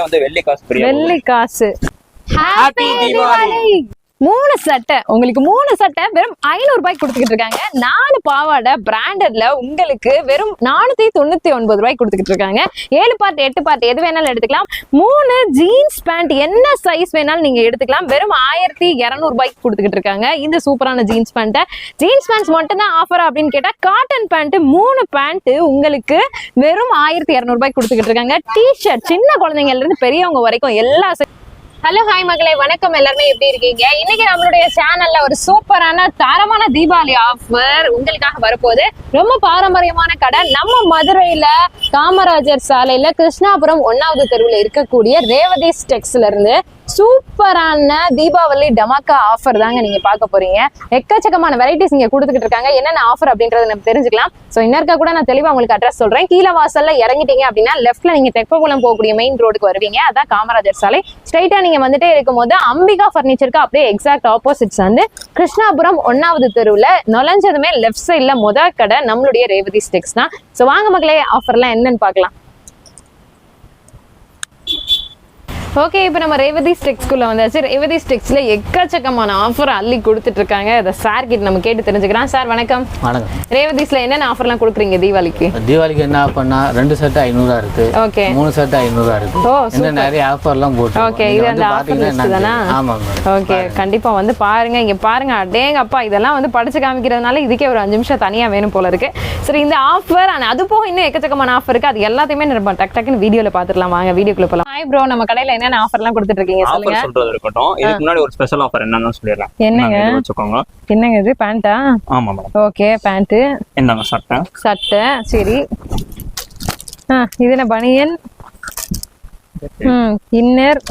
வந்து வெள்ளி காசு பிரியா வெள்ளி காசு. ஹாப்பி தீபாவளி. 3 சட்டை உங்களுக்கு 3 சட்டை வெறும் 500 ரூபாய்க்கு கொடுத்துக்கிட்டு இருக்காங்க. 4 பாவாடை பிராண்டட்ல உங்களுக்கு வெறும் 499 ரூபாய்க்கு கொடுத்துக்கிட்டு இருக்காங்க. 7 பார்ட் 8 பார்ட் எது வேணாலும் எடுத்துக்கலாம். 3 ஜீன்ஸ் பேண்ட் என்ன சைஸ் வேணாலும் நீங்க எடுத்துக்கலாம். வெறும் 1200 ரூபாய்க்கு கொடுத்துக்கிட்டு இருக்காங்க. இந்த சூப்பரான ஜீன்ஸ் பேண்ட். ஜீன்ஸ் பேண்ட்ஸ் மட்டும் தான் ஆஃபர் அப்படின்னு கேட்டா காட்டன் பேண்ட் 3 பேண்ட் உங்களுக்கு வெறும் 1200 ரூபாய்க்கு கொடுத்துக்கிட்டு இருக்காங்க. டிஷர்ட் சின்ன குழந்தைங்கள்ல இருந்து பெரியவங்க வரைக்கும் எல்லா. ஹலோ ஹாய் மகளே, வணக்கம். எல்லாருமே எப்படி இருக்கீங்க? இன்னைக்கு நம்மளுடைய சேனல்ல ஒரு சூப்பரான தரமான தீபாவளி ஆஃபர் உங்களுக்காக வரப்போகுது. ரொம்ப பாரம்பரியமான கடை நம்ம மதுரையில காமராஜர் சாலையில கிருஷ்ணாபுரம் 1வது தெருவுல இருக்கக்கூடிய ரேவதிஸ் டெக்ஸ்ல இருந்து சூப்பரான தீபாவளி டமாக்கா ஆஃபர் தாங்க நீங்க பார்க்க போறீங்க. எக்கச்சக்கமான வெரைட்டிஸ் இங்க கொடுத்துக்கிட்டு இருக்காங்க. என்னென்ன ஆஃபர் அப்படின்றத நம்ம தெரிஞ்சுக்கலாம். ஸோ இன்னொருக்கா கூட நான் தெளிவா உங்களுக்கு அட்ரஸ் சொல்றேன். கீழே வாசல்ல இறங்கிட்டீங்க அப்படின்னா லெஃப்ட்ல நீங்க தெப்பகுளம் போகக்கூடிய மெயின் ரோடுக்கு வருவீங்க. அதான் காமராஜர் சாலை. ஸ்ட்ரைட்டா நீங்க வந்துட்டே இருக்கும் போது அம்பிகா பர்னிச்சருக்கு அப்படியே எக்ஸாக்ட் ஆப்போசிட்ஸ் வந்து கிருஷ்ணாபுரம் 1வது தெருவுல நுழைஞ்சதுமே லெஃப்ட் சைட்ல முதல் கடை நம்மளுடைய ரேவதிஸ் டெக்ஸ் தான். ஸோ வாங்க மக்களே, ஆஃபர்லாம் என்னன்னு பார்க்கலாம். ஓகே, இப்போ நம்ம ரேவதிஸ் டெக்ஸ்குள்ள வந்தாச்சு. ரேவதிஸ் டெக்ஸ்ல எக்கச்சக்கமான ஆஃபர் அள்ளி கொடுத்துட்டு இருக்காங்க. அதை சார் கிட்ட நம்ம கேட்டு தெரிஞ்சுக்கிறோம். சார் வணக்கம். வணக்கம். ரேவதிஸ்ல என்னென்ன ஆஃபர்லாம் கொடுக்குறீங்க தீபாவளிக்கு? தீபாவளிக்கு என்ன ஆஃபர்னா 2 செட் 500 இருக்கு. ஓகே. 3 செட் 500 இருக்கு. ஓ, இன்னும் நிறைய ஆஃபர்லாம் போட்டு. ஓகே, இது அந்த ஆஃபர் லிஸ்ட் தானா? ஆமா. ஓகே, கண்டிப்பா வந்து பாருங்க. இங்க பாருங்க, அடேங்க அப்பா, இதெல்லாம் வந்து படிச்சு காமிக்கிறதுனால இதுக்கே ஒரு 5 நிமிஷம் தனியா வேணும் போல இருக்கு. சரி, இந்த ஆஃபர் அது போக இன்னும் எக்கச்சக்கமான ஆஃபர் இருக்கு. அது எல்லாத்தையுமே நம்ம டக்குன்னு வீடியோல பாத்துடலாம். வாங்க வீடியோக்குள்ள போலாம். ஹாய் ப்ரோ, நம்ம கடையில என்னென்ன ஆஃபர்லாம் கொடுத்துட்டு இருக்கீங்க சொல்லுங்க. ஆஃபர் சொல்றது இருக்கட்டும். இதுக்கு முன்னாடி ஒரு ஸ்பெஷல் ஆஃபர் என்னன்னு சொல்லிறேன். என்னங்க வெச்சுக்கோங்க. என்னங்க இது? பேண்டா? ஆமா மேடம். Okay, pant. என்னங்க சட்டை? சட்டை. சரி. இது என்ன பனியன்? இன்னர்.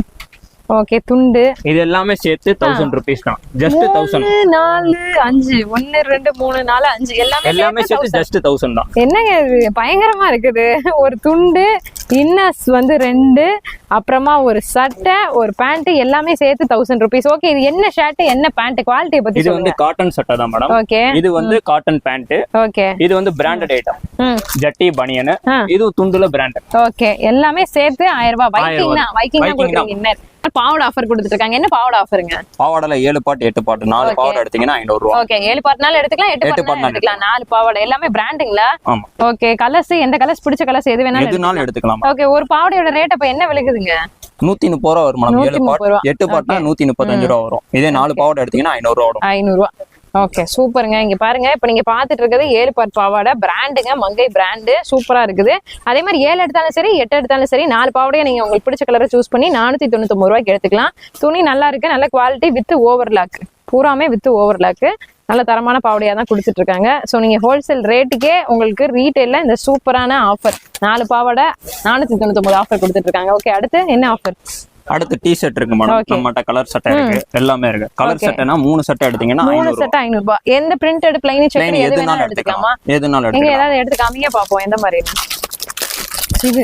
ஓகே, துண்டு. இது எல்லாமே சேர்த்து 1000 ரூபீஸ் தான். ஜஸ்ட் 1000. 4 5 1 2 3 4 5 எல்லாமே சேர்த்து ஜஸ்ட் 1000 தான். என்னங்க இது பயங்கரமா இருக்குது. ஒரு துண்டு, இன்னர்ஸ் வந்து 2, அப்புறமா ஒரு சட்டை, ஒரு பேண்ட், எல்லாமே சேர்த்து 1000 ரூபீஸ். ஓகே, இது என்ன ஷர்ட் என்ன பேண்ட்? குவாலிட்டியை பத்தி இது வந்து காட்டன் சட்டை தான் மேடம். ஓகே. இது வந்து காட்டன் பேண்ட். ஓகே. இது வந்து பிராண்டட் ஐட்டம். ஜட்டி பனியன். இது துண்டுல பிராண்டட். ஓகே, எல்லாமே சேர்த்து 1000 ரூபாய். வைக்கிங் தான் கொடுக்குறீங்க. இன்னர் பாவாடை ஆஃபர் கொடுத்துட்டு இருக்காங்க. என்ன பாவாடை ஆஃபருங்க? பாவாடைல 7 பார்ட் 8 பார்ட் 4 பாவாடை எடுத்தீங்கன்னா 500 ரூபாய். ஓகே, 7 பார்ட்னால எடுத்துக்கலாம், 8 பார்ட்னால எடுத்துக்கலாம். 4 பாவாடை எல்லாமே பிராண்டிங்ல. ஆமா. ஓகே, கலர்ஸ் எந்த கலர்ஸ் பிடிச்ச கலர்ஸ் எது வேணாலும் எடுத்துக்கலாம். ஓகே, ஒரு பாவாடையோட ரேட் அப்ப என்ன விலைக்குதுங்க? 130 ரூபாய் வரும் மேடம். 7 பார்ட் 8 பார்ட்னா 135 ரூபாய் வரும். இதே 4 பாவாடை எடுத்தீங்கன்னா 500 ரூபாய் வரும். 500 ரூபாய். ஓகே, சூப்பருங்க. இங்க பாருங்க, இப்ப நீங்க பாத்துட்டு இருக்கிறது 7 பார்ட் பாவாடை பிராண்டுங்க. மங்கை பிராண்டு சூப்பரா இருக்குது. அதே மாதிரி 7 எடுத்தாலும் சரி 8 எடுத்தாலும் சரி 4 பாவாடையை நீங்க உங்களுக்கு பிடிச்ச கலரை சூஸ் பண்ணி 499 ரூபாய்க்கு எடுத்துக்கலாம். துணி நல்லா இருக்கு, நல்ல குவாலிட்டி வித் ஓவர்லாக். பூராமே வித் ஓவர்லாக். நல்ல தரமான பாவடையா தான் கொடுத்துட்டு இருக்காங்க. ஸோ நீங்க ஹோல்சேல் ரேட்டுக்கே உங்களுக்கு ரீட்டைல்ல இந்த சூப்பரான ஆஃபர் 4 பாவாடை 499 ஆஃபர் கொடுத்துட்டு இருக்காங்க. ஓகே, அடுத்து என்ன ஆஃபர்? அடுத்து டி-ஷர்ட் இருக்கு மேடம். நம்மட்ட கலர் சட்டை இருக்கு, எல்லாமே இருக்கு. கலர் சட்டைனா 3 சட்டை எடுத்தீங்கன்னா 500 சட்டை 500 ரூபாய். எந்த பிரிண்டட் பிளைன் செக் எதுனாலும் எடுத்துக்கலாமா? எதுனாலும் நீங்க ஏதாவது எடுத்து காமிங்க பாப்போம் எந்த மாதிரி. இது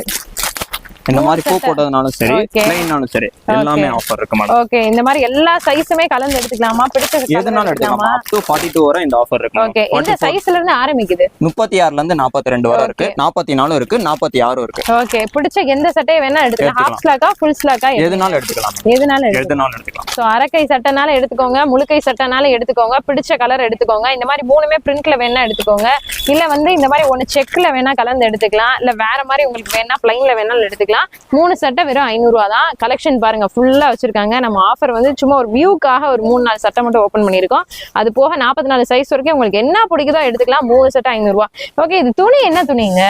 இந்த மாதிரி பூ போட்டதுனாலும் சரி பிளைனாலும் சரி எல்லாமே ஆஃபர் இருக்கு மேடம். ஓகே, இந்த மாதிரி எல்லா சைஸுமே கலந்து எடுத்துக்கலாமா? பிடிச்ச எதுனாலும் எடுத்துக்கலாமா? up to 42 வரை இந்த ஆஃபர் இருக்கு. ஓகே, இந்த சைஸ்ல இருந்து ஆரம்பிக்குது. 36ல இருந்து 42 வரை இருக்கு, 44 இருக்கு, 46 இருக்கு. ஓகே, பிடிச்ச எந்த சட்டையை வேணா எடுத்துக்கலாம். ஹாஃப் ஸ்லாக்கா ஃபுல் ஸ்லாக்கா எதுனாலும் எடுத்துக்கலாம். எதுனாலும் எடுத்துக்கலாம். சோ அரைக்கை சட்டைனால எடுத்துக்கோங்க, முழுக்கை சட்டைனால எடுத்துக்கோங்க, பிடிச்ச கலர் எடுத்துக்கோங்க. இந்த மாதிரி மூணுமே பிரிண்ட்ல வேணா எடுத்துக்கோங்க. இல்ல வந்து இந்த மாதிரி ஒன்னு செக்ல வேணா கலந்து எடுத்துக்கலாம். இல்ல வேற மாதிரி உங்களுக்கு வேணா பிளைன்ல வேணாலும் எடுத்துக்கலாம். 3 சட்டை வெறும் 500 ரூபா தான். கலெக்ஷன் பாருங்க ஃபுல்லா வச்சிருக்காங்க. நம்ம ஆஃபர் வந்து சும்மா ஒரு வியூக்காக ஒரு 3-4 சட்டை மட்டும் ஓபன் பண்ணிருக்கோம். அது போக 44 சைஸ் வரைக்கும் உங்களுக்கு என்ன பிடிக்குதோ எடுத்துக்கலாம். 3 சட்டை 500 ரூபா. ஓகே, இது துணி என்ன துணிங்க?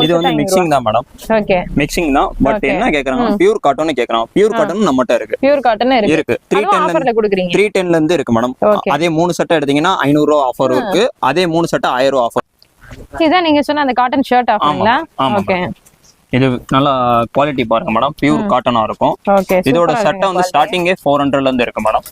இது வந்து மிக்சிங் தான் மேடம். ஓகே, மிக்சிங் தான். பட் என்ன கேக்குறாங்க, பியூர் காட்டன் கேக்குறாங்க. பியூர் காட்டன் நம்மட்ட இருக்கு. பியூர் காட்டன் இருக்கு. 310ல இருந்து இருக்கு மேடம். அதே 3 சட்டை எடுத்தீங்கன்னா 500 ரூபா ஆஃபர் இருக்கு. அதே 3 சட்டை 1000 ரூபா ஆஃபர். இதான் நீங்க சொன்ன அந்த காட்டன் ஷர்ட் ஆஃபருங்களா? ஓகே, இது நல்ல குவாலிட்டி பாருங்க மேடம். பியூர் காட்டனா இருக்கும். இதோட சட்டை வந்து ஸ்டார்டிங்கே 400ல இருந்து இருக்கு மேடம்.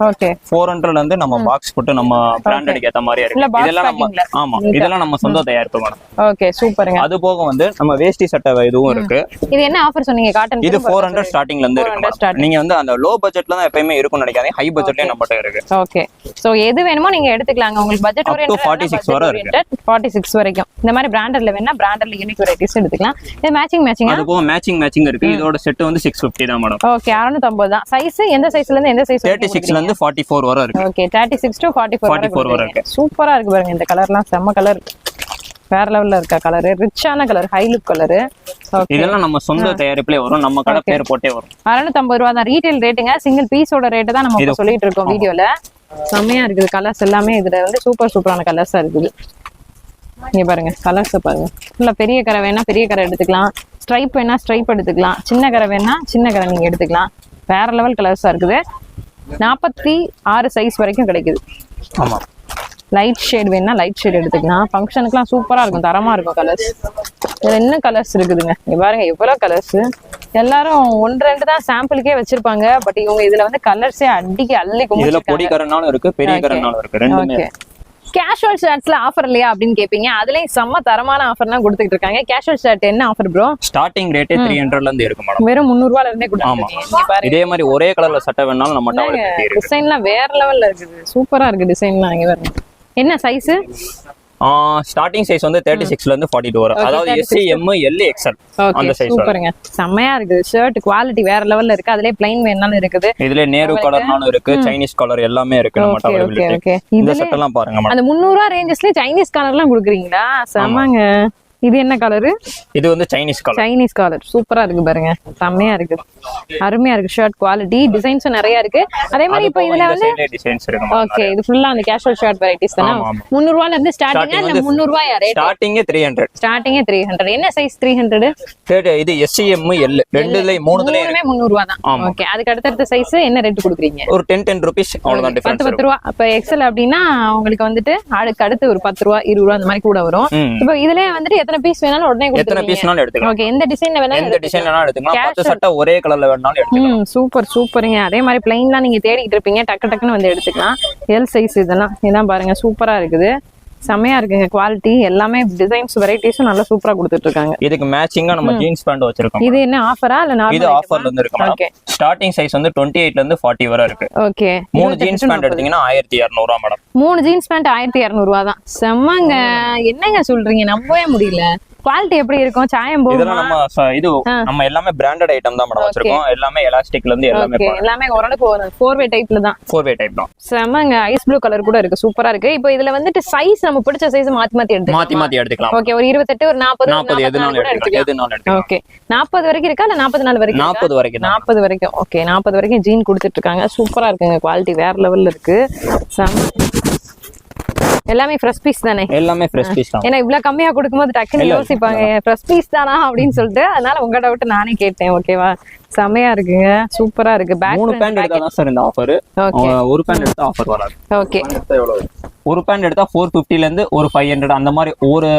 400ல இருந்து நம்ம பாக்ஸ் போட்டு நம்ம பிராண்டட் ஏத்த மாதிரி இருக்கு. இதெல்லாம் நம்ம ஆமா இதெல்லாம் நம்ம சொந்த தயாரிப்பு மேடம். ஓகே, சூப்பருங்க. அது போக வந்து நம்ம வேஷ்டி சட்டை இதுவும் இருக்கு. இது என்ன ஆஃபர் சொன்னீங்க? காட்டன் இது 400 ஸ்டார்டிங்ல இருந்து இருக்கு. நீங்க வந்து அந்த லோ பட்ஜெட்ல தான் எப்பவுமே இருக்கும்னு நினைக்காதீங்க. ஹை பட்ஜெட்லயே நம்மட்ட இருக்கு. ஓகே, சோ எது வேணுமோ நீங்க எடுத்துக்கலாங்க. உங்களுக்கு பட்ஜெட் ஓரியன்டட் 46 வரை இருக்கு. 46 வரைக்கும் இந்த மாதிரி பிராண்டட்ல வேணா பிராண்டட்ல யூனிக் வெரைட்டிஸ் எடுத்துக்கலாம். இது மேட்சிங் கொடுக்குறீங்க? அது போக மேட்சிங் இருக்கு. இதோட செட் வந்து 650 தான் மேடம். ஓகே 650 தான். சைஸ் எந்த சைஸ்ல இருந்து எந்த சைஸ்? 36ல இருந்து 44 வரை இருக்கு. ஓகே 36 to 44 வரை இருக்கு. சூப்பரா இருக்கு பாருங்க. இந்த கலர்லாம் செம்ம கலர், வேற லெவல்ல இருக்கா கலர், ரிச்சான கலர், ஹை லுக் கலர். இதெல்லாம் நம்ம சொந்த தயாரிப்புலயே வரும், நம்ம கடை பேர் போட்டே வரும். 650 ரூபா தான் ரீட்டைல் ரேட்டுங்க. சிங்கிள் பீஸோட ரேட் தான் நம்ம சொல்லிட்டு இருக்கோம் வீடியோல. செம்மையா இருக்குது கலர்ஸ் எல்லாமே. இதுல வந்து சூப்பரான கலர்ஸா இருக்குது. இங்க பாருங்க கலர்ஸ் பாருங்க. ஃபுல்லா பெரிய கரை வேணா பெரிய கரை எடுத்துக்கலாம், ஸ்ட்ரைப் வேணா ஸ்ட்ரைப் எடுத்துக்கலாம், சின்ன கரை வேணா சின்ன கரை நீங்க எடுத்துக்கலாம். வேற லெவல் கலர்ஸா இருக்குது. 46 சைஸ் வரைக்கும் கிடைக்குது. ஆமா, லைட் ஷேட் வேணா லைட் ஷேட் எடுத்துக்கலாம். ஃபங்க்ஷனுக்குலாம் சூப்பரா இருக்கும், தரமா இருக்கும் கலர்ஸ். இதுல என்ன கலர்ஸ் இருக்குதுங்க இங்க பாருங்க, எவ்வளவு கலர்ஸ். எல்லாரும் 1-2 தான் சாம்பிளுக்கே வச்சிருப்பாங்க. பட் இவங்க இதுல வந்து கலர்ஸே அள்ளி இதுல பொடி கரனாலும் இருக்கு, பெரிய கரனாலும் இருக்கு, ரெண்டுமே. கேஷுவல் ஷர்ட்ஸ்ல ஆஃபர் இல்லையா அப்படின்னு கேப்பீங்க. அதுலயும் செம்ம தரமான ஆஃபர்லாம் கொடுத்துட்டு இருக்காங்க. கேஷுவல் ஷர்ட் என்ன ஆஃபர் ப்ரோ? ஸ்டார்டிங் ரேட்டே 300ல இருந்து இருக்கு மேடம். வெறும் 300 ரூபாயில இருந்தே கொடுத்துருக்கீங்க. இதே மாதிரி ஒரே கலர்ல சட்டை வேணாலும் நம்ம டவுன்ல இருக்கு. டிசைன்லாம் வேற லெவல்ல இருக்குது, சூப்பரா இருக்கு டிசைன்லாம். இங்க பாருங்க என்ன சைஸ்? ஸ்டார்டிங் சைஸ் வந்து 36ல இருந்து 42 வரை, அதாவது SC M L XL அந்த சைஸ். சூப்பருங்க, செமையா இருக்கு. ஷர்ட் குவாலிட்டி வேற லெவல்ல இருக்கு. அதுலயே ப்ளைன் வேணாலும் இருக்குது. இதுல நேரு கலர்னாலும் இருக்கு, சைனீஸ் கலர் எல்லாமே இருக்கு நம்ம அவைலபிலிட்டி. இந்த செட் எல்லாம் பாருங்க மேடம். அந்த 300 ரூபாய் ரேஞ்சஸ்ல சைனீஸ் கலர்லாம் கொடுக்குறீங்களா? செமங்க. இது என்ன கலர்? இது வந்து சைனீஸ் கலர். சைனீஸ் கலர் சூப்பரா இருக்கு பாருங்க, செமையா இருக்கு, அருமையா இருக்கு. ஷர்ட் குவாலிட்டி, டிசைன்ஸும் நிறைய இருக்கு. அதே மாதிரி இப்போ இதுல வந்து டிசைன்ஸ் இருக்கு. ஓகே, இது ஃபுல்லா அந்த கேஷுவல் ஷர்ட் வெரைட்டிஸ் தான. 300 ரூபாயில இருந்து ஸ்டார்டிங். இல்ல 300 ரூபாயா ரேட்? ஸ்டார்டிங் 300. ஸ்டார்டிங் 300. என்ன சைஸ் 300? இது SC M L ரெண்டுலயும் மூணுலயும் 300 ரூபாய் தான். ஓகே, அதுக்கு அடுத்த சைஸ் என்ன ரேட் கொடுக்குறீங்க? ஒரு 10 ரூபீஸ் அவ்வளவுதான் டிஃபரன்ஸ். 10 ரூபாய். அப்ப எக்ஸல் அப்படினா உங்களுக்கு வந்துட்டு அடுத்து ஒரு 10 ரூபாய் 20 ரூபாய் அந்த மாதிரி கூட வரும். இப்போ இதுலயே வந்துட்டு எத்தனை பீஸ் வேணாலும் உடனே எத்தனை பீஸ்னாலும் எடுத்துக்கலாம். ஓகே, எந்த டிசைன்ல வேணாலும் எடுத்துக்கலாம். 10 சட்டை ஒரே கலர்ல வேணாலும் எடுத்துக்கலாம். சூப்பருங்க. அதே மாதிரி பிளைன்லாம் நீங்க தேடிட்டு இருப்பீங்க, டக்குன்னு வந்து எடுத்துக்கலாம். எல் சைஸ் இதெல்லாம் பாருங்க, சூப்பரா இருக்குது, செமையா இருக்குங்க. குவாலிட்டி எல்லாமே டிசைன்ஸ் வெரைட்டிஸும் நல்லா சூப்பரா கொடுத்துட்டு இருக்காங்க. இதுக்கு மேட்சிங்கா நம்ம ஜீன்ஸ் பேண்ட் வச்சிருக்கோம். இது என்ன ஆஃபரா இல்ல நார்மல்? இது ஆஃபர்ல இருந்து இருக்கு. ஓகே, ஸ்டார்டிங் சைஸ் வந்து 28ல இருந்து 40 வரை இருக்கு. ஓகே, 3 ஜீன்ஸ் பேண்ட் எடுத்தீங்கன்னா 1200 ரூபாய் மேடம். 3 ஜீன்ஸ் பேண்ட் 1200 ரூபாய் தான். செம்மங்க. என்னங்க சொல்றீங்க, நம்பவே முடியல. குவாலிட்டி எப்படி இருக்கும்? சாயம் போகுமா? இதெல்லாம் நம்ம எல்லாமே பிராண்டட் ஐட்டம் தான் மேடம் வச்சிருக்கோம். எல்லாமே எலாஸ்டிக்ல இருந்து எல்லாமே ஓரளவுக்கு 4-way டைப்ல தான். 4-way டைப் தான். செமங்க. ஐஸ் ப்ளூ கலர் கூட இருக்கு, சூப்பரா இருக்கு. இப்போ இதுல வந்துட்டு சைஸ் நம்ம பிடிச்ச சைஸ் மாத்தி எடுத்துக்கலாம். ஓகே, ஒரு 28, ஒரு 40 எதுனாலும் எடுத்துக்கலாம். ஓகே, 40 வரைக்கும் இருக்கா இல்ல 44 வரைக்கும்? 40 வரைக்கும். ஓகே, 40 வரைக்கும் ஜீன் கொடுத்துட்டு இருக்காங்க. சூப்பரா இருக்குங்க, குவாலிட்டி வேற லெவல்ல இருக்கு. எல்லாமே ஃப்ரெஷ் பீஸ் தானே? எல்லாமே ஃப்ரெஷ் பீஸ் தான். ஏன்னா இவ்வளவு கம்மியா கொடுக்கும்போது டக்குன்னு யோசிப்பாங்க ஃப்ரெஷ் பீஸ் தானா அப்படின்னு சொல்லிட்டு. அதனால உங்க டவுட் நானே கேட்டேன். ஓகேவா, செமையா இருக்குங்க, சூப்பரா இருக்கு. 3 பேண்ட் எடுத்தா தான் சார் இந்த ஆஃபர். ஒரு பேண்ட் எடுத்தா ஆஃபர் வராது. ஓகே, ஒரு பேண்ட் எடுத்தா 450ல இருந்து ஒரு 500 அந்த மாதிரி ஒரு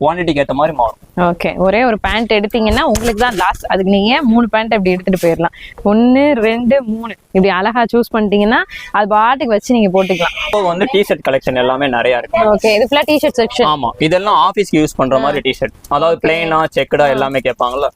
குவாண்டிட்டிக்கு ஏத்த மாதிரி மாறும். ஓகே, ஒரே ஒரு பேண்ட் எடுத்தீங்கன்னா உங்களுக்கு தான் லாஸ். அதுக்கு நீங்க 3 பேண்ட் அப்படி எடுத்துட்டு போயிடலாம். 1 2 3 இப்படி அழகா சூஸ் பண்ணிட்டீங்கன்னா அது பாட்டுக்கு வச்சு நீங்க போட்டுக்கலாம். இப்போ வந்து டி-ஷர்ட் கலெக்ஷன் எல்லாமே நிறைய இருக்கு. ஓகே, இது ஃபுல்லா டி-ஷர்ட் செக்ஷன். ஆமா, இதெல்லாம் ஆபீஸ்க்கு யூஸ் பண்ற மாதிரி டி-ஷர்ட், அதாவது பிளைனா செக்கடா எல்லாமே கேட்பாங்கல்ல.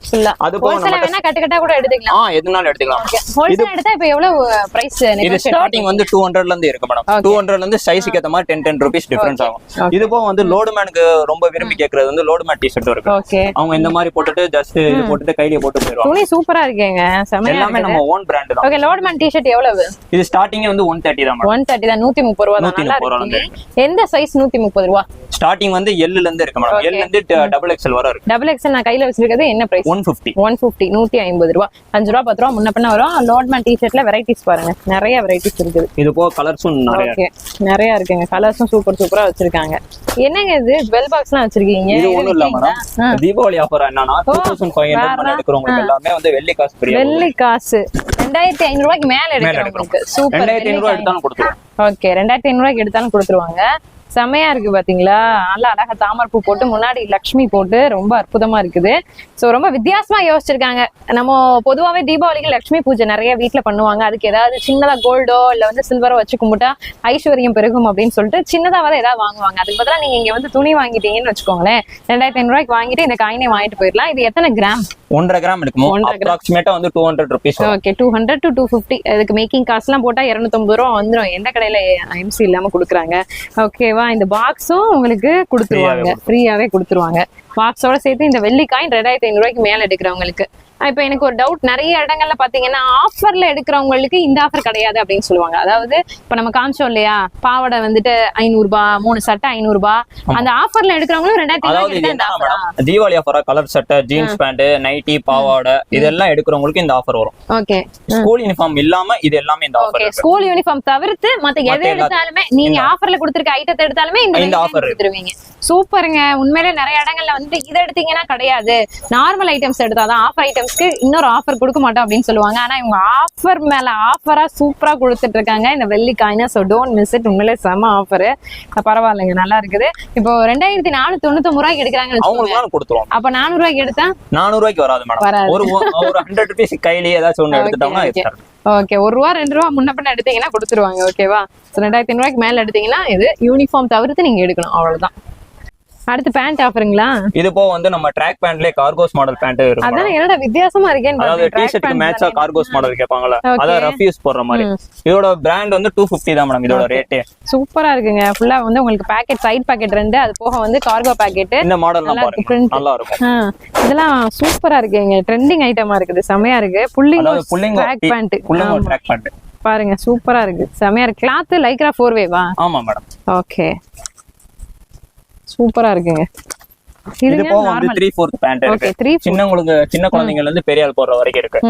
அது போக நம்ம வேணா கட்ட கூட எடுத்துக்கலாம். எதுனாலும் எடுத்துக்கலாம். ஹோல்சேல் எடுத்தா இப்போ எவ்வளவு பிரைஸ்? இது ஸ்டார்டிங் வந்து 200ல இருந்து இருக்கு மேடம். 200ல இருந்து சைஸ்க்கு ஏத்த மாதிரி 10 ரூபீஸ் டிஃபரன்ஸ் ஆகும். இது போக வந்து லோடுமேனுக்கு ரொம்ப விரும்பி கேக்குறது வந்து லோடுமேன் டி-ஷர்ட் இருக்கு. அவங்க இந்த மாதிரி போட்டுட்டு ஜஸ்ட் இது போட்டுட்டு கையில போட்டு போயிடுவாங்க. துணி சூப்பரா இருக்கேங்க, செமையா இருக்கு. எல்லாமே நம்ம ஓன் பிராண்ட் தான். ஓகே, லோடுமேன் டி-ஷர்ட் எவ்வளவு? இது ஸ்டார்டிங் வந்து 130 தான் மேடம். 130 தான். 130 ரூபாய் தான். நல்லா இருக்கு. எந்த சைஸ்? 130 ரூபாய். ஸ்டார்டிங் வந்து L ல இருந்து இருக்கு மேடம். L ல இருந்து XXL வரை இருக்கு. XXL நான் கையில வச்சிருக்கிறது என்ன பிரைஸ்? 150. 150 ரூபாய். 5 ரூபாய் 10 ரூபாய் முன்ன பின்ன வரும். லோட்மேன் டி-ஷர்ட்ல வெரைட்டிஸ் பாருங்க, நிறைய வெரைட்டிஸ் இருக்குது. இது போக கலர்ஸும் நிறைய இருக்கு. நிறைய இருக்குங்க, கலர்ஸும் சூப்பரா வச்சிருக்காங்க. என்னங்க இது ஜுவல் பாக்ஸ்லாம் வச்சிருக்கீங்க? இது ஒண்ணும் இல்ல மேடம், தீபாவளி ஆஃபர் என்னன்னா 2500 எடுக்கிறவங்களுக்கு எல்லாமே வந்து வெள்ளி காசு ஃப்ரீ. வெள்ளி காசு 2500 ரூபாய்க்கு மேல எடுக்கிறவங்களுக்கு சூப்பர். 2500 ரூபாய் எடுத்தாலும் கொடுத்துருவாங்க. ஓகே, 2500 ரூபாய்க்கு எடுத்தாலும் கொடுத்துருவாங்க. செமையா இருக்கு பாத்தீங்களா, நல்லா அழகா தாமரை பூ போட்டு முன்னாடி லக்ஷ்மி போட்டு ரொம்ப அற்புதமா இருக்குது. சோ ரொம்ப வித்தியாசமா யோசிச்சிருக்காங்க. நம்ம பொதுவாவே தீபாவளிக்கு லட்சுமி பூஜை நிறைய வீட்டுல பண்ணுவாங்க. அதுக்கு ஏதாவது சின்னதா கோல்டோ இல்ல வந்து சில்வரோ வச்சு கும்பிட்டா ஐஸ்வர்யம் பெருகும் அப்படின்னு சொல்லிட்டு சின்னதாவது ஏதாவது வாங்குவாங்க. அதுக்கு பதிலா நீங்க இங்க வந்து துணி வாங்கிட்டீங்கன்னு வச்சுக்கோங்களேன், 2500 ரூபாய்க்கு வாங்கிட்டு இந்த காயினை வாங்கிட்டு போயிடலாம். இது எத்தனை கிராம்? 1.5 கிராம் இருக்குமோ, அப்ராக்ஸிமேட்டா வந்து 200 ரூபீஸ். Okay, 200 to 250. அதுக்கு மேக்கிங் காஸ்ட் எல்லாம் போட்டா 250 ரூபா வந்துடும். எந்த கடையில எம்சி இல்லாம கொடுக்குறாங்க. ஓகேவா, இந்த பாக்ஸும் உங்களுக்கு கொடுத்துருவாங்க, ஃப்ரீயாவே கொடுத்துருவாங்க. பாக்ஸோட சேர்த்து இந்த வெள்ளி காயின் 2500 ரூபாய்க்கு மேல எடுக்கிறவங்களுக்கு. இப்ப எனக்கு ஒரு டவுட், நிறைய இடங்கள்ல பாத்தீங்கன்னா ஆஃபர்ல எடுக்கிறவங்களுக்கு இந்த ஆஃபர் கிடையாது அப்படின்னு சொல்லுவாங்க. அதாவது இப்ப நம்ம காமிச்சோம் இல்லையா, பாவாடை வந்துட்டு 500 ரூபாய், 3 சட்டை 500 ரூபாய், அந்த ஆஃபர்ல எடுக்கிறவங்களும் 2500 தீபாவளி ஆஃபரா கலர் சட்டை, ஜீன்ஸ் பேண்ட், நைட்டி, பாவாடை இதெல்லாம் எடுக்கிறவங்களுக்கு இந்த ஆஃபர் வரும். ஓகே, ஸ்கூல் யூனிஃபார்ம் இல்லாம இது எல்லாமே இந்த ஆஃபர். ஸ்கூல் யூனிஃபார்ம் தவிர்த்து மத்த எதை எடுத்தாலுமே நீங்க ஆஃபர்ல கொடுத்திருக்க ஐட்டத்தை எடுத்தாலுமே இந்த ஆஃபர் கொடுத்துருவீங்க. சூப்பருங்க. உண்மையிலே நிறைய இடங்கள்ல வந்து இதை எடுத்தீங்கன்னா கிடையாது, நார்மல் ஐட்டம்ஸ் எடுத்தாதான் ஆஃபர் ஐட்டம்ஸ்க்கு இன்னொரு ஆஃபர் கொடுக்க மாட்டோம் அப்படின்னு சொல்லுவாங்க. ஆனா இவங்க ஆஃபர் மேல ஆஃபரா சூப்பரா கொடுத்துட்டு இருக்காங்க இந்த வெள்ளி காயினா. So don't miss it. உண்மையிலே செம ஆஃபர். பரவாயில்லைங்க, நல்லா இருக்குது. இப்போ 2499 ரூபாய்க்கு எடுக்கிறாங்க, அப்ப 400 ரூபாய்க்கு எடுத்தா 400 ரூபாய்க்கு வராது மேடம். ஒரு 100 ரூபாய் கையிலேயே ஏதாச்சும் ஒண்ணு எடுத்துட்டோம்னா ஓகே, 1 ரூபா 2 ரூபா முன்ன பின்ன எடுத்தீங்கன்னா கொடுத்துருவாங்க. ஓகேவா? 2500 ரூபாய்க்கு மேல எடுத்தீங்கன்னா இது யூனிஃபார்ம் தவிர்த்து நீங்க எடுக்கணும், அவ்வளவுதான். அடுத்து பேண்ட் ஆஃபருங்களா? இது போக வந்து நம்ம ட்ராக் பேண்ட்லயே கார்கோஸ் மாடல் பேண்ட் இருக்கு. அதான் என்னடா வித்தியாசமா இருக்கேன்னு அதாவது டி-ஷர்ட்க்கு மேட்சா கார்கோஸ் மாடல் கேட்பாங்கல, அத ரஃப்யூஸ் போடுற மாதிரி. இதோட பிராண்ட் வந்து 250 தான் மேடம் இதோட ரேட். சூப்பரா இருக்குங்க. ஃபுல்லா வந்து உங்களுக்கு பாக்கெட், சைடு பாக்கெட் 2, அது போக வந்து கார்கோ பாக்கெட். இந்த மாடல்லாம் பாருங்க, நல்லா இருக்கும். இதெல்லாம் சூப்பரா இருக்குங்க. ட்ரெண்டிங் ஐட்டமா இருக்குது, செமையா இருக்கு. Pulling track pant, pulling track pant பாருங்க, சூப்பரா இருக்கு, செமையா இருக்கு. கிளாத் லைக்ரா 4-way-வா? ஆமா மேடம். ஓகே, சூப்பரா இருக்குங்க. இது போக வந்து 3/4 பேண்ட் இருக்கு. சின்ன குழந்தைங்கல இருந்து பெரிய ஆள் போற வரைக்கும் இருக்கு.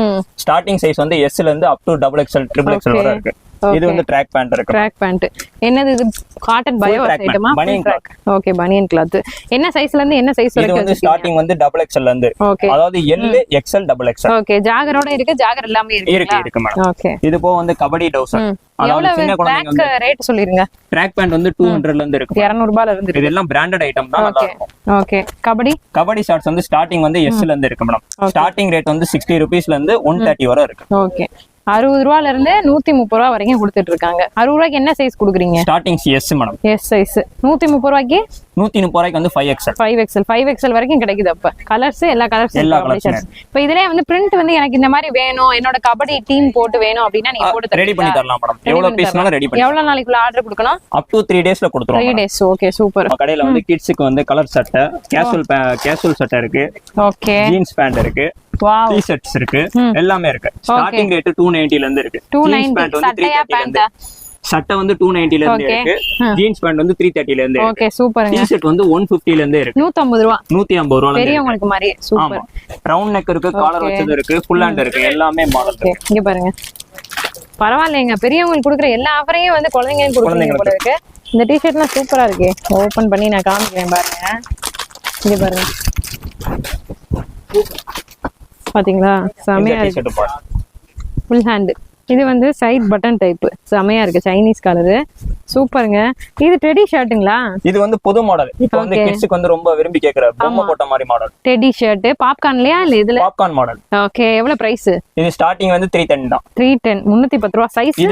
ஸ்டார்டிங் சைஸ் வந்து S ல இருந்து அப் டு XXL, XXL வரை இருக்கு. இது வந்து ட்ராக் பேண்ட் இருக்கு. ட்ராக் பேண்ட் என்னது? இது காட்டன் பயோ ஐட்டமா? பனியன் கிளாத். ஓகே, பனியன் கிளாத். என்ன சைஸ்ல இருந்து என்ன சைஸ் வரைக்கும்? இது வந்து ஸ்டார்டிங் வந்து XXL ல இருந்து, அதாவது L, XL, XXL. ஓகே, ஜாகரோட இருக்கு, ஜாகர் எல்லாமே இருக்கு மேடம். ஓகே, இது போக வந்து கபடி டவுசர். அதாவது சின்ன குழந்தைங்க வந்து ரேட் சொல்லிருங்க. ட்ராக் பேண்ட் வந்து 200 ல இருந்து இருக்கு, 200 ரூபாயில இருந்து இருக்கு. இதெல்லாம் பிராண்டட் ஐட்டம் தான், நல்லா இருக்கும். ஓகே, கபடி ஷார்ட்ஸ் வந்து ஸ்டார்டிங் வந்து S ல இருந்து இருக்கு மேடம். ஸ்டார்டிங் ரேட் வந்து 60 ரூபீஸ்ல இருந்து 130 வரை இருக்கு. ஓகே, 60 ரூபாயில இருந்து 130 ரூபா வரைக்கும் கொடுத்துட்டு இருக்காங்க. 60 ரூபாய்க்கு என்ன சைஸ் கொடுக்குறீங்க? Starting S madam. S size 130 ரூபாய்க்கு 130 ரூபாய்க்கு வந்து 5XL. 5XL வரைக்கும் கிடைக்குது. அப்ப கலர்ஸ் எல்லா கலர்ஸ். இப்ப இதுலயே வந்து பிரிண்ட் வந்து எனக்கு இந்த மாதிரி வேணும், என்னோட கபடி டீம் போட்டு வேணும் அப்படின்னா நீங்க போட்டு ரெடி பண்ணி தரலாம் மேடம். எவ்வளவு பீஸ்னாலும் ரெடி பண்ணி. எவ்வளவு நாளைக்குள்ள ஆர்டர் கொடுக்கணும்? அப் டு 3 டேஸ்ல கொடுத்துருவோம். 3 டேஸ். Okay, super. கடையில வந்து கிட்ஸ்க்கு வந்து கலர் சட்டை, கேஷுவல் சட்டை இருக்கு. ஓகே, ஜீன்ஸ் பேண்ட் இருக்கு. வாவ், டி-ஷர்ட்ஸ் இருக்கு, எல்லாமே இருக்கு. ஸ்டார்டிங் ரேட் 290 ல இருந்து இருக்கு. ஜீன்ஸ் பேண்ட் வந்து 330 ல இருந்து, சட்டை வந்து 290 ல இருந்து இருக்கு. ஜீன்ஸ் பேண்ட் வந்து 330 ல இருந்து இருக்கு. ஓகே, சூப்பர்ங்க. டி-ஷர்ட் வந்து 150 ல இருந்து இருக்கு. 150 ரூபாய். 150 ரூபாய் பெரியவங்களுக்கு மாதிரி. சூப்பர். ரவுண்ட் நெக் இருக்கு, காலர் வச்சது இருக்கு, ஃபுல் ஹேண்ட் இருக்கு, எல்லாமே மாடல் இருக்கு. இங்க பாருங்க, பரவாயில்லைங்க. பெரியவங்களுக்கு கொடுக்குற எல்லா ஆஃபரையும் வந்து குழந்தைங்களுக்கு கொடுக்குறீங்க போல இருக்கு. இந்த டி-ஷர்ட்லாம் சூப்பரா இருக்கு. ஓபன் பண்ணி நான் காமிக்கிறேன் பாருங்க. இங்க பாருங்க, பாத்தீங்களா? செமையா இருக்கு. Full hand. இது வந்து சைட் பட்டன் டைப், செமையா இருக்கு. சைனீஸ் கலரு, சூப்பருங்க. இது டெடி ஷர்ட்டுங்களா? இது வந்து புது மாடல். இப்போ வந்து கிட்ஸ்க்கு வந்து ரொம்ப விரும்பி கேக்குற பொம்மை போட்ட மாதிரி மாடல். டெடி ஷர்ட் பாப்கார்ன்லயா இல்ல இதுல? Popcorn model. ஓகே, எவ்வளவு பிரைஸ்? இது ஸ்டார்டிங் வந்து 310 தான். 310, 310 ரூபாய். சைஸ்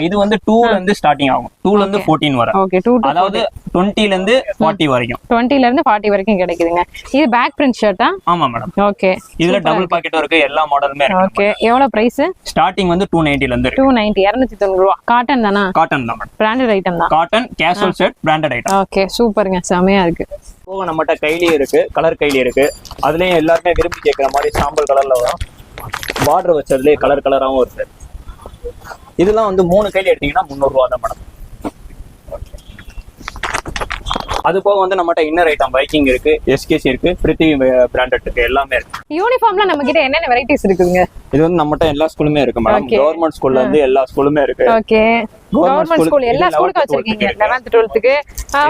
இது வந்து 2 ல இருந்து ஸ்டார்டிங் ஆகும். 2 ல இருந்து 14 வரை. ஓகே, 2 அதாவது 20 ல இருந்து 40 வரைக்கும். 20 ல இருந்து 40 வரைக்கும் கிடைக்குதுங்க. இது பேக் பிரிண்ட் ஷர்ட்டா? ஆமா மேடம். ஓகே, இதுல டபுள் பாக்கெட் இருக்கு, எல்லா மாடலுமே இருக்கு. ஓகே, எவ்வளவு பிரைஸ்? ஸ்டார்டிங் வந்து 290 ல இருந்து இருக்கு. 290, 290 ரூபாய். காட்டன் தானா? காட்டன் தான் மேடம். பிராண்டட் ஐட்டம் தான். Cotton casual shirt, branded item. Okay, சூப்பர்ங்க, செமையா இருக்கு. போக நம்மட்ட கைலி இருக்கு, கலர் கைலி இருக்கு. அதுலயும் எல்லாருமே விரும்பி கேக்குற மாதிரி சாம்பல் கலர்ல வரும். பார்டர் வச்சதுலயே கலர் கலராவும் இருக்கு. இதெல்லாம் வந்து 3 கைலி எடுத்தீங்கன்னா 300 ரூபாய் தான் மேடம். அது போக வந்து நம்மட்ட இன்னர் ஐட்டம் வைக்கிங் இருக்கு, SKC இருக்கு, பிரித்திவி பிராண்டட் இருக்கு, எல்லாமே இருக்கு. யூனிஃபார்ம்ல நம்ம கிட்ட என்னென்ன வெரைட்டிஸ் இருக்குங்க? இது வந்து நம்மட்ட எல்லா ஸ்கூலுமே இருக்கு மேடம். கவர்மெண்ட் ஸ்கூல்ல இருந்து எல்லா ஸ்கூலுமே இருக்கு. ஓகே, கவர்மெண்ட் ஸ்கூல் எல்லா ஸ்கூலுக்கும் வச்சிருக்கீங்க. 11th 12th-க்கு.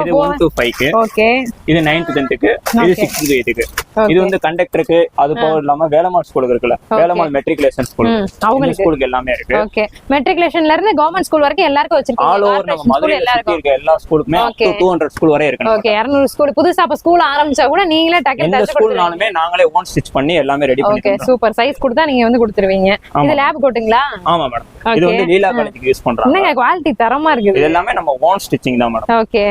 இது 1 to 5க்கு. ஓகே, இது 9th 10th-க்கு. இது 6th to 8th-க்கு. இது வந்து கண்டக்டருக்கு, அது போக இல்லாம வேலம்மாள் ஸ்கூலுக்கு இருக்குல, வேலம்மாள் மெட்ரிகுலேஷன் ஸ்கூல், அவங்க ஸ்கூலுக்கு எல்லாமே இருக்கு. ஓகே, மெட்ரிகுலேஷன்ல இருந்து கவர்மெண்ட் ஸ்கூல் வரைக்கும் எல்லாருக்கும் வச்சிருக்கீங்க. ஆல் ஓவர் நம்ம மதுரையில இருக்க எல்லா ஸ்கூலுக்குமே up to 200 ஸ்கூல் வரை இருக்கு. Okay, 200 school. புதுசா அப்ப ஸ்கூல் ஆரம்பிச்சா கூட நீங்களே டக்கெட் எந்த ஸ்கூல்னாலுமே நாங்களே ஓன் ஸ்டிட்ச் பண்ணி எல்லாமே ரெடி பண்ணி. Okay, super. சைஸ் கொடுத்தா நீங்க வந்து கொடுத்துருவீங்க. இது லேப் கோட்டுங்களா? ஆமா மேடம். இது வந்து லீலா காலேஜ்க்கு யூஸ் பண்றாங்க. என்னங்க குவாலிட்டி தரமா இருக்கு. இது எல்லாமே நம்ம ஓன் ஸ்டிச்சிங் தான் மேடம். ஓகே,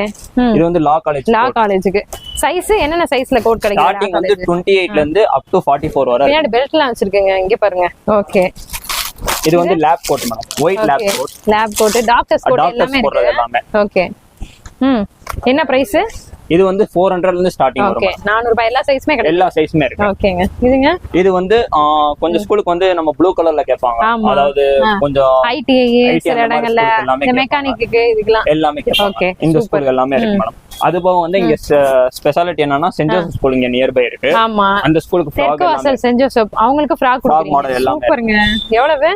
இது வந்து லா காலேஜ்க்கு. சைஸ் என்னென்ன சைஸ்ல கோட் கிடைக்கும்? ஸ்டார்டிங் வந்து 28 ல இருந்து up to 44 வரை. பின்னாடி பெல்ட்லாம் வச்சிருக்கீங்க, இங்க பாருங்க. ஓகே, இது வந்து lab coat madam. White lab coat. Lab coat, doctors coat எல்லாமே இருக்கு. ஓகே, என்ன பிரைஸ்? இது வந்து 400 இருந்து ஸ்டார்டிங் வரும். ஓகே 400 ரூபாய் எல்லா சைஸ்மே கிடைக்கும். எல்லா சைஸ்மே இருக்கு. ஓகேங்க. இதுங்க இது வந்து கொஞ்சம் ஸ்கூலுக்கு வந்து நம்ம ப்ளூ கலர்ல கேட்பாங்க. அதாவது கொஞ்சம் ஐடிஐ சில இடங்கள்ல இந்த மெக்கானிக்கு இதுக்கெல்லாம் எல்லாமே கேட்பாங்க. இந்த ஸ்கூலுக்கு எல்லாமே இருக்கு மேடம். அது போக வந்து இங்க ஸ்பெஷாலிட்டி என்னன்னா சென்ட் ஜோசப் ஸ்கூல் இங்க நியர்பை இருக்கு. ஆமா. அந்த ஸ்கூலுக்கு ஃப்ராக் எல்லாம் சென்ட் ஜோசப் அவங்களுக்கு ஃப்ராக் மாடல் எல்லாம் சூப்பர்ங்க. எவ்வளவு?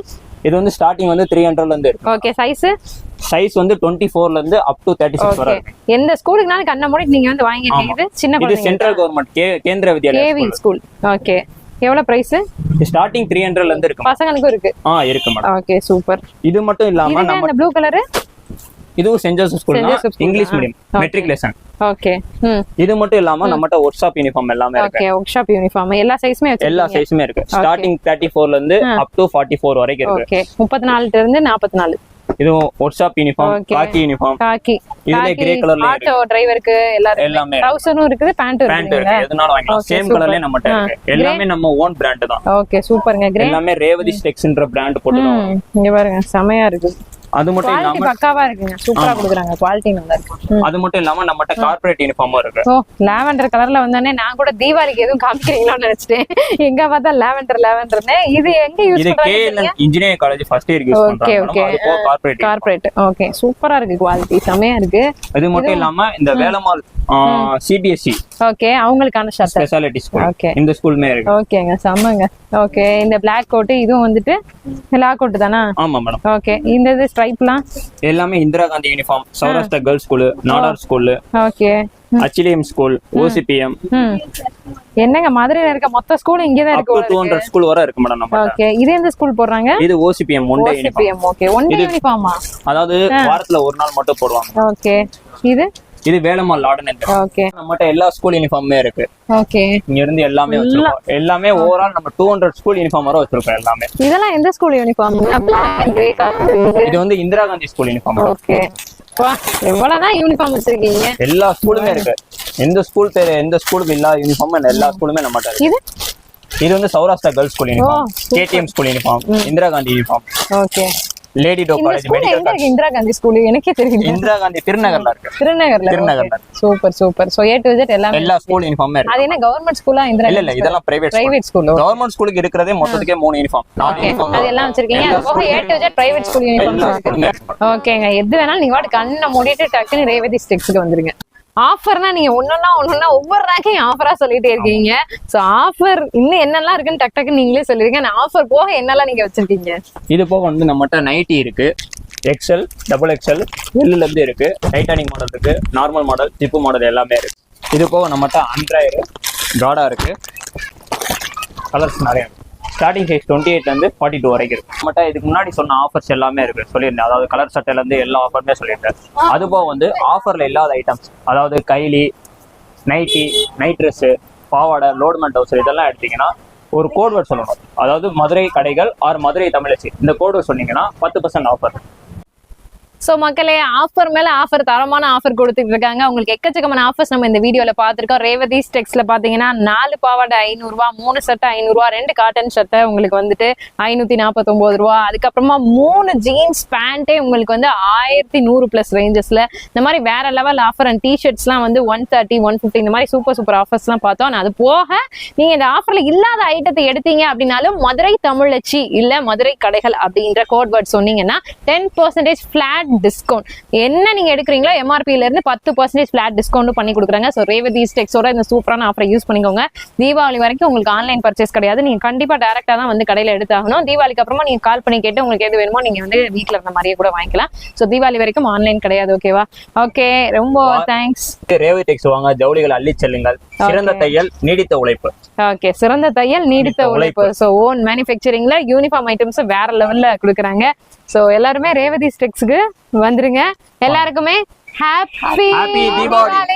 இது வந்து ஸ்டார்டிங் வந்து 300 ல இருந்து இருக்கு. ஓகே. சைஸ் வந்து 24 ல இருந்து அப் டு 36 வரை இருக்கு. எந்த ஸ்கூலுக்குனாலும் கண்ண மூடி நீங்க வந்து வாங்கிருக்கீங்க. இது சின்ன இது சென்ட்ரல் கவர்மெண்ட் கேந்திர வித்யாலயா கேவி ஸ்கூல். ஓகே. எவ்வளவு பிரைஸ்? ஸ்டார்டிங் 300 ல இருந்து இருக்கு. பசங்களுக்கும் இருக்கு. இருக்கு மேடம். Okay super. இது மட்டும் இல்லாம நம்ம ப்ளூ கலர் இதுவும் Saint Joseph school English medium matriculation. Okay. இது மட்டும் இல்லாம நம்மட்ட ஒர்க் ஷாப் யூனிஃபார்ம் எல்லாமே இருக்கு. ஓகே. ஒர்க் ஷாப் யூனிஃபார்ம் எல்லா சைஸ்மே இருக்கு. எல்லா சைஸ்மே இருக்கு. ஸ்டார்டிங் 34 ல இருந்து அப் டு 44 வரைக்கும் இருக்கு. ஓகே. 34 ல இருந்து 44. இது ஒர்க் ஷாப் யூனிஃபார்ம், காக்கி யூனிஃபார்ம். இதுல கிரே கலர்ல ஆட்டோ டிரைவருக்கு எல்லாமே ட்ரவுசரும் இருக்குது, பேண்டும் இருக்கு. எதுனாலும் வாங்கலாம். சேம் கலர்லயே நம்மட்ட இருக்கு. எல்லாமே நம்ம ஓன் பிராண்ட் தான். ஓகே சூப்பர்ங்க. கிரே எல்லாமே ரேவதி டெக்ஸ்ன்ற பிராண்ட் போட்டுதான். இங்க பாருங்க செமையா இருக்கு. அது மட்டும் இல்லாம பக்காவா இருக்குங்க. சூப்பரா கொடுக்குறாங்க. குவாலிட்டி நல்லா இருக்கு. அது மட்டும் இல்லாம நம்மட்ட கார்ப்பரேட் யூனிஃபார்ம் இருக்கு. லாவெண்டர் கலர்ல வந்தானே நான் கூட தீபாவளிக்கு எதுவும் காமிக்கிறீங்களான்னு நினைச்சிட்டேன். எங்க பார்த்தா லாவெண்டர்னே. இது எங்க யூஸ் பண்றாங்க? KLN engineering college first year use பண்றாங்க. ஓகே. கார்ப்பரேட். ஓகே சூப்பரா இருக்கு. குவாலிட்டி செமையா இருக்கு. அது மட்டும் இல்லாம இந்த வேலம்மாள் சிபிஎஸ்இ ஓகே அவங்களுக்கான ஸ்பெஷாலிட்டி ஸ்கூல். ஓகே இந்த ஸ்கூல்மே இருக்கு. ஓகேங்க செம்மங்க. ஓகே இந்த Black கோட் இதுவும் வந்துட்டு லாக் கோட் தானா? ஆமா மேடம். ஓகே இந்த இது ஸ்ட்ரைப்லாம் எல்லாமே Indira Gandhi uniform, Saurashtra girls school, Nadar school, okay HLM school, OCPM. என்னங்க மதுரையில இருக்க மொத்த ஸ்கூல் இங்க தான் இருக்கு. 200 ஸ்கூல் வரை இருக்கு மேடம் நம்ம. ஓகே இது எந்த ஸ்கூல் போடுறாங்க? இது OCPM one day uniform. Okay one day யூனிஃபார்மா? அதாவது வாரத்துல ஒரு நாள் மட்டும் போடுவாங்க. ஓகே இது வேலம்மாள் லாடன். ஓகே நம்மட்ட எல்லா ஸ்கூல் யூனிஃபார்மே இருக்கு. ஓகே இங்க இருந்து எல்லாமே வச்சிருக்கோம். எல்லாமே ஓவரால் நம்ம 200 ஸ்கூல் யூனிஃபார்ம் வரை வச்சிருக்கோம் எல்லாமே. இதெல்லாம் எந்த ஸ்கூல் யூனிஃபார்ம்? இது வந்து Indira Gandhi school uniform. Okay எவ்வளவுதான் யூனிஃபார்ம் வச்சிருக்கீங்க? எல்லா ஸ்கூலுமே இருக்கு. எந்த ஸ்கூலுக்கு இல்லாத யூனிஃபார்ம் எல்லா ஸ்கூலுமே நம்மட்ட இருக்கு. இது வந்து Saurashtra girls school uniform, KTM school uniform, Indira Gandhi uniform. Okay Lady Doak College medical college. Indira Gandhi school எனக்கே தெரியல. இந்திரா காந்தி திருநகர்ல இருக்கு. திருநகர்ல. Super. So A to Z எல்லா ஸ்கூல் யூனிஃபார்மே இருக்கு. அது என்ன கவர்மெண்ட் ஸ்கூலா? இல்ல இதெல்லாம் பிரைவேட் ஸ்கூல். கவர்மெண்ட் ஸ்கூலுக்கு இருக்கிறதே மொத்தத்துக்கே 3 யூனிஃபார்ம். 4 யூனிஃபார்ம் அது எல்லாம் வச்சிருக்கீங்க. அது போக A to Z private school uniform. ஓகேங்க எது வேணாலும் நீங்க வாட் கண்ணை மூடிட்டு டக்குன்னு ரேவதி ஸ்டெக்ஸ்க்கு வந்துருங்க. ஆஃபர்னா நீங்க ஒன்னொன்னா ஒவ்வொரு ரேக்கையும் ஆஃபரா சொல்லிட்டே இருக்கீங்க. சோ ஆஃபர் இன்னும் என்னெல்லாம் இருக்குன்னு டக்கு நீங்களே சொல்லிருங்க. ஆஃபர் போக என்னெல்லாம் நீங்க வச்சிருக்கீங்க? இது போக வந்து நம்மகிட்ட நைட்டி இருக்கு. XL, XXL, L ல இருந்து இருக்கு. டைட்டானிக் மாடல் இருக்கு, நார்மல் மாடல், ஜிப்பு மாடல் எல்லாமே இருக்கு. இது போக நம்மகிட்ட அண்ட்ராய்டு, காடா இருக்கு. கலர்ஸ் நிறைய இருக்கு. ஸ்டார்டிங் சைஸ் 28 ல இருந்து 42 வரைக்கும் இருக்கு. நம்மகிட்ட இதுக்கு முன்னாடி சொன்ன ஆஃபர்ஸ் எல்லாமே இருக்கு சொல்லியிருந்தேன். அதாவது கலர் சட்டையில இருந்து எல்லா ஆஃபருமே சொல்லியிருந்தேன். அது போக வந்து ஆஃபர்ல இல்லாத ஐட்டம்ஸ், அதாவது கைலி, நைட்டி, நைட் ட்ரெஸ், பாவாடை, லோட்மெண்ட் டவுசர் இதெல்லாம் எடுத்தீங்கன்னா ஒரு கோட் வேர்ட் சொல்லணும். அதாவது மதுரை கடைகள் ஆர் மதுரை தமிழச்சி இந்த கோட் வேர்ட் சொன்னீங்கன்னா 10% ஆஃபர். சோ மக்களே ஆஃபர் மேல ஆஃபர், தரமான ஆஃபர் கொடுத்துட்டு இருக்காங்க. உங்களுக்கு எக்கச்சக்கமான ஆஃபர்ஸ் நம்ம இந்த வீடியோல பாத்துருக்கோம். ரேவதி டெக்ஸ்ல பாத்தீங்கன்னா 4 பாவாடை 500 ரூபா, 3 சட்டை 500 ரூபா, 2 காட்டன் சட்டை உங்களுக்கு வந்துட்டு 549 ரூபா. அதுக்கப்புறமா 3 ஜீன்ஸ் பேண்டே உங்களுக்கு வந்து 1100 பிளஸ் ரேஞ்சஸ்ல. இந்த மாதிரி வேற லெவல் ஆஃபர் அண்ட் டிஷர்ட்ஸ் எல்லாம் வந்து 130, 150 இந்த மாதிரி சூப்பர் ஆஃபர்ஸ் எல்லாம் பார்த்தோம். அது போக நீங்க இந்த ஆஃபர்ல இல்லாத ஐட்டத்தை எடுத்தீங்க அப்படின்னாலும் மதுரை தமிழச்சி இல்ல மதுரை கடைகள் அப்படின்ற கோட் வேர்ட் சொன்னீங்கன்னா 10% ஃபிளாட் டிஸ்கவுண்ட். என்ன நீங்க எடுக்கிறீங்களோ MRPல இருந்து 10% ஃபிளாட் டிஸ்கவுண்ட் பண்ணி கொடுக்குறாங்க. ஸோ ரேவதி டெக்ஸோட இந்த சூப்பரான ஆஃபரை யூஸ் பண்ணிக்கோங்க. தீபாவளி வரைக்கும் உங்களுக்கு ஆன்லைன் பர்ச்சேஸ் கிடையாது. நீங்க கண்டிப்பா டைரக்டா தான் வந்து கடையில எடுத்தாகணும். தீபாவளிக்கு அப்புறமா நீங்க கால் பண்ணி கேட்டு உங்களுக்கு எது வேணுமோ நீங்க வந்து வீட்டுல இருந்த மாதிரியே கூட வாங்கிக்கலாம். ஸோ தீபாவளி வரைக்கும் ஆன்லைன் கிடையாது. ஓகேவா? ஓகே ரொம்ப தேங்க்ஸ். ரேவதி டெக்ஸ் வாங்க, ஜவுளிகள் அள்ளி செல்லுங்கள். சிறந்த தையல், நீடித்த உழைப்பு. ஓகே சிறந்த தையல், நீடித்த உழைப்பு. ஸோ ஓன் மேனுஃபேக்சரிங்ல யூனிஃபார்ம் ஐட்டம்ஸ் வேற லெவல்ல கொடுக்குறாங்க. ஸோ எல்லாருமே ரேவதி டெக்ஸ்க்கு வந்துருங்க. எல்லாருக்குமே ஹாப்பி தீபாவளி.